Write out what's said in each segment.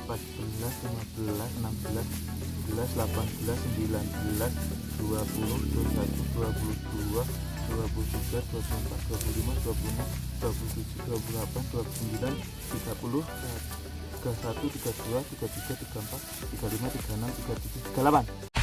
14, 15, 16, 17, 18, 19, 20, 21, 22, 23, 24, 25, 26, 27, 28, 29, 30, 31, 32, 33, 34, 35, 36, 37, 38.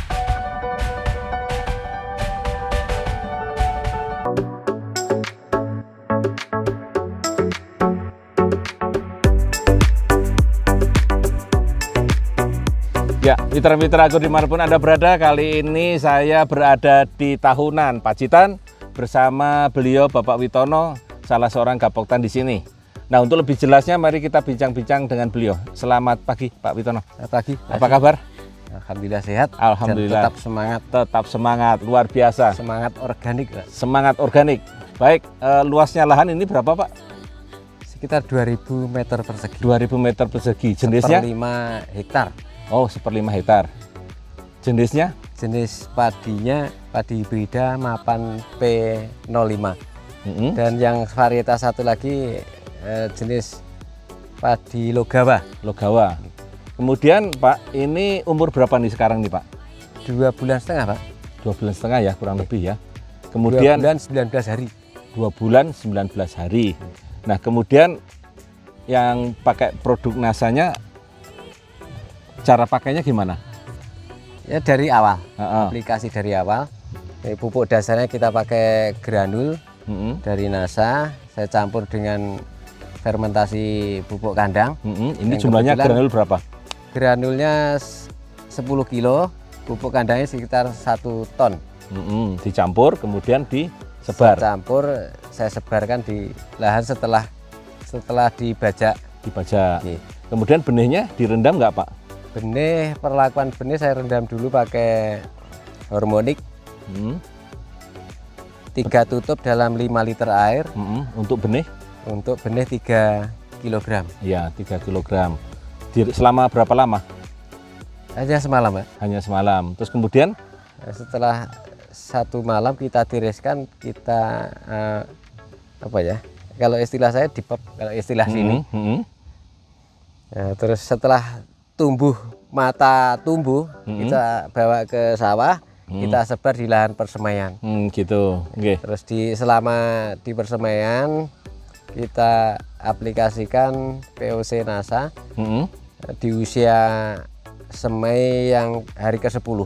Ya, mitra-mitraku dimanapun Anda berada, kali ini saya berada di Tahunan, Pacitan bersama beliau Bapak Witono, salah seorang gapoktan di sini. Nah, untuk lebih jelasnya mari kita bincang-bincang dengan beliau. Selamat pagi Pak Witono. Selamat pagi. Apa kabar? Alhamdulillah sehat. Alhamdulillah. Dan tetap semangat. Tetap semangat, luar biasa. Semangat organik, Pak. Semangat organik. Baik, luasnya lahan ini berapa Pak? Sekitar 2000 meter persegi. 2000 meter persegi. Jenisnya? 1/5 hektar. Oh, 1/5 hektar. Jenisnya? Jenis padinya padi hibrida mapan P05. Dan yang varietas satu lagi jenis padi Logawa. Logawa. Kemudian Pak, ini umur berapa nih sekarang nih Pak? 2,5 bulan, Pak. 2,5 bulan ya, kurang lebih ya. Kemudian 2 bulan 19 hari. 2 bulan 19 hari. Nah, kemudian yang pakai produk nasanya, cara pakainya gimana? Ya dari awal, Uh-uh. aplikasi dari awal. Pupuk dasarnya kita pakai granul dari NASA. Saya campur dengan fermentasi pupuk kandang. Ini Yang jumlahnya kebetulan granul berapa? Granulnya 10 kilo, pupuk kandangnya sekitar 1 ton. Dicampur kemudian disebar. Campur, saya sebarkan di lahan setelah dibajak. Dibajak. Oke. Kemudian benihnya direndam nggak Pak? Benih, perlakuan benih saya rendam dulu pakai hormonik. 3 tutup dalam 5 liter air. Untuk benih? Untuk benih 3 kg. Ya, 3 kg. Selama berapa lama? Hanya semalam, Pak. Hanya semalam. Terus kemudian? Setelah 1 malam kita tiriskan, kita apa ya? Kalau istilah saya dipep, kalau istilah sini. Nah, terus setelah mata tumbuh, kita bawa ke sawah, kita sebar di lahan persemaian. Gitu. Okay. Terus selama di persemaian kita aplikasikan POC NASA di usia semai yang hari ke-10.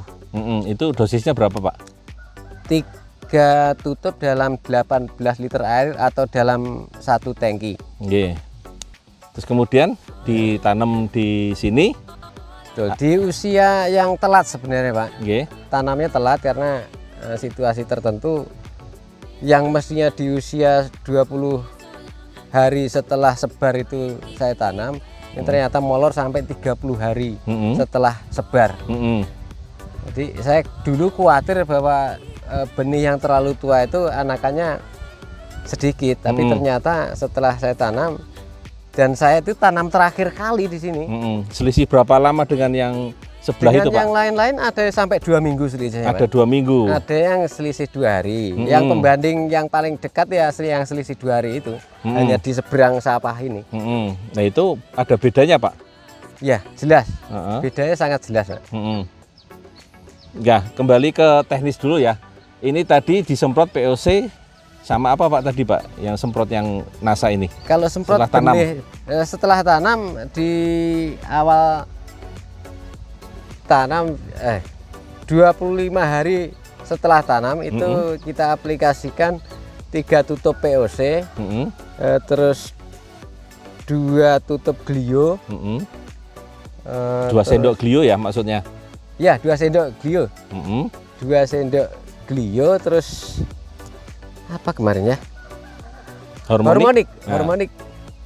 Itu dosisnya berapa Pak? 3 tutup dalam 18 liter air atau dalam 1 tangki. Okay. Terus kemudian ditanam di sini. Tuh, di usia yang telat sebenarnya Pak. Okay. Tanamnya telat karena situasi tertentu yang mestinya di usia 20 hari setelah sebar itu saya tanam, yang ternyata molor sampai 30 hari setelah sebar. Jadi saya dulu khawatir bahwa benih yang terlalu tua itu anakannya sedikit, tapi ternyata setelah saya tanam, dan saya itu tanam terakhir kali di sini. Selisih berapa lama dengan yang sebelah dengan itu Pak? Yang lain-lain ada sampai 2 minggu selisihnya. Ada 2 minggu. Ada yang selisih 2 hari. Yang pembanding yang paling dekat ya yang selisih 2 hari itu. Hanya di seberang sawah ini. Nah itu ada bedanya Pak? Ya jelas. Bedanya sangat jelas Pak. Ya, kembali ke teknis dulu ya. Ini tadi disemprot POC sama apa Pak tadi Pak? Yang semprot yang NASA ini? Kalau semprot setelah benih, setelah tanam di awal tanam 25 hari setelah tanam itu kita aplikasikan 3 tutup POC, terus 2 tutup Glio, 2 sendok Glio ya maksudnya? Ya 2 sendok Glio, 2 sendok Glio, terus apa kemarin ya? Hormonik. Nah, Hormonik.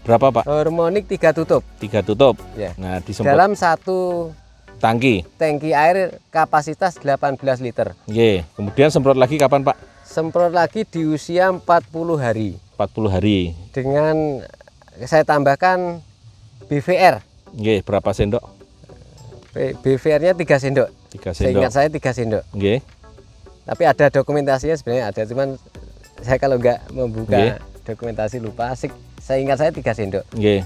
berapa Pak? Hormonik 3 tutup. 3 tutup. Ya. Nah disemprot Dalam 1 tangki. tangki air kapasitas 18 liter. Oke. Kemudian semprot lagi kapan Pak? Semprot lagi di usia 40 hari. 40 hari. Dengan saya tambahkan BVR. Oke, berapa sendok? BVR-nya 3 sendok. 3 sendok. Seingat saya 3 sendok. Oke. Tapi ada dokumentasinya sebenarnya ada, cuman saya kalau nggak membuka dokumentasi lupa. Saya ingat saya 3 sendok. Oke.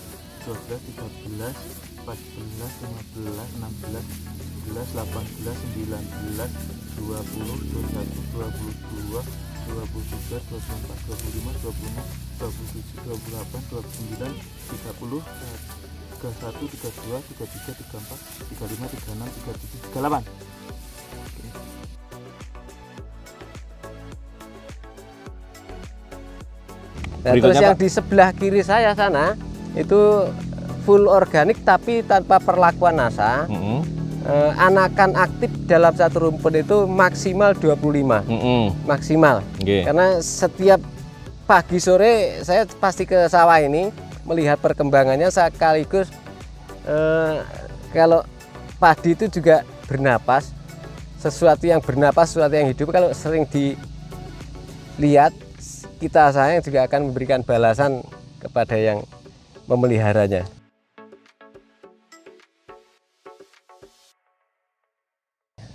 12, 13, 14, 15, 16, 17, 18, 19, 20, 21, 22, 23, 24, 25, 26, 27, 28, 29, 30, 31, 32, 33, 34, 35, 36, 37, 38. Nah, terus Berikutnya, yang Pak. di sebelah kiri saya sana itu full organik tapi tanpa perlakuan NASA. Anakan aktif dalam satu rumput itu maksimal 25 maksimal. Nggih. Karena setiap pagi sore saya pasti ke sawah ini melihat perkembangannya, sekaligus kalau padi itu juga bernapas, sesuatu yang bernapas, sesuatu yang hidup. Kalau sering dilihat, kita sayang juga akan memberikan balasan kepada yang memeliharanya.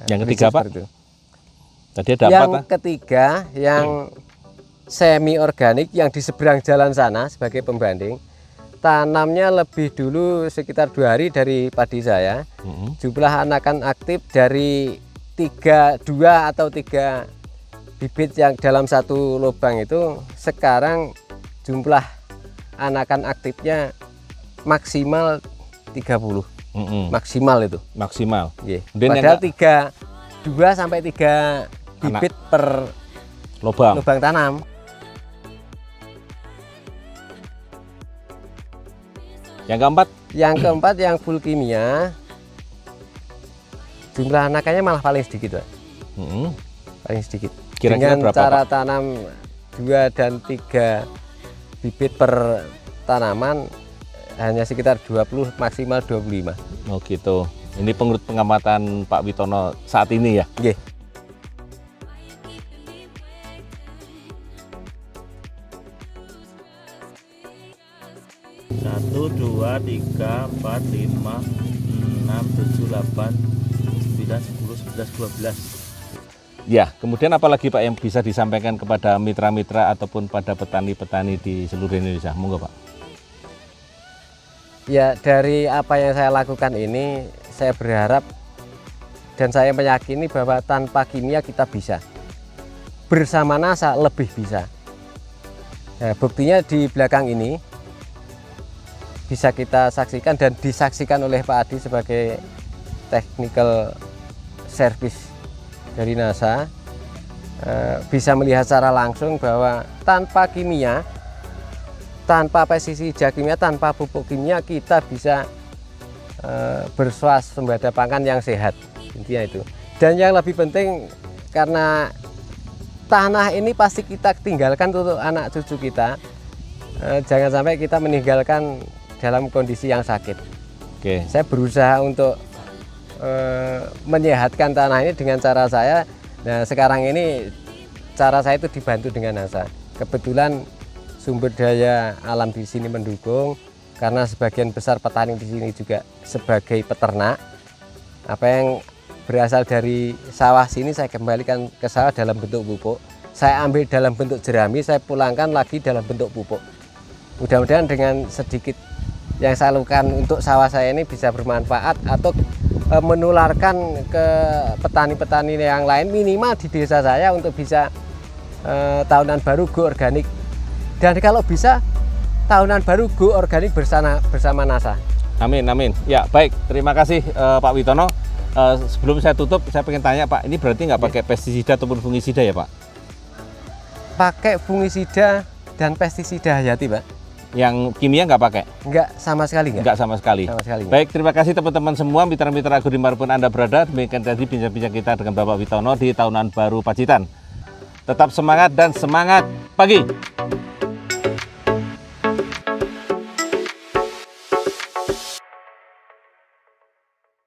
Yang ketiga, Pak. Seperti itu. Tadi ada Yang 4. ketiga, yang semi organik yang di seberang jalan sana sebagai pembanding, tanamnya lebih dulu sekitar 2 hari dari padi saya. Jumlah anakan aktif dari 2 atau 3 bibit yang dalam satu lubang itu, sekarang jumlah anakan aktifnya maksimal 30. Maksimal itu. Maksimal. Nggih. Kemudian Padahal yang 2 sampai 3 bibit per lubang. lubang tanam. Yang keempat, Yang full kimia, jumlah anakannya malah paling sedikit, Pak. Paling sedikit. Kira-kira Dengan berapa, cara Pak? tanam 2 dan 3 bibit per tanaman hanya sekitar 20 maksimal 25. Oh gitu. Ini menurut pengamatan Pak Witono saat ini ya. Nggih. Satu, dua, tiga, empat, lima, enam, tujuh, 8, 9, 10, 11, 12. Ya, kemudian apalagi Pak yang bisa disampaikan kepada mitra-mitra ataupun pada petani-petani di seluruh Indonesia? Monggo Pak. Ya, dari apa yang saya lakukan ini, saya berharap dan saya meyakini bahwa tanpa kimia kita bisa. Bersama NASA lebih bisa. Nah, buktinya di belakang ini bisa kita saksikan dan disaksikan oleh Pak Adi sebagai technical service dari NASA, bisa melihat secara langsung bahwa tanpa kimia, tanpa pestisida kimia, tanpa pupuk kimia kita bisa berswasembada pangan yang sehat, intinya itu. Dan yang lebih penting, karena tanah ini pasti kita tinggalkan untuk anak cucu kita, jangan sampai kita meninggalkan dalam kondisi yang sakit. Oke. Saya berusaha untuk menyehatkan tanah ini dengan cara saya. Nah, sekarang ini cara saya itu dibantu dengan NASA. Kebetulan sumber daya alam di sini mendukung, karena sebagian besar petani di sini juga sebagai peternak. Apa yang berasal dari sawah sini saya kembalikan ke sawah dalam bentuk pupuk. Saya ambil dalam bentuk jerami, saya pulangkan lagi dalam bentuk pupuk. Mudah-mudahan dengan sedikit yang saya lakukan untuk sawah saya ini bisa bermanfaat atau menularkan ke petani-petani yang lain, minimal di desa saya untuk bisa tahunan baru go organik, dan kalau bisa tahunan baru go organik bersama NASA. Amin, amin. Ya, baik. Terima kasih Pak Witono. Sebelum saya tutup, saya pengen tanya Pak, ini berarti nggak pakai pestisida ataupun fungisida ya Pak? Pakai fungisida dan pestisida hayati, Pak. Yang kimia nggak pakai? Enggak, sama sekali enggak. Nggak sama sekali. Sama sekali enggak. Baik, terima kasih teman-teman semua, mitra-mitra Agro dimanapun Anda berada. Demikian tadi bincang-bincang kita dengan Bapak Witono di Tahunan Baru Pacitan. Tetap semangat dan semangat pagi.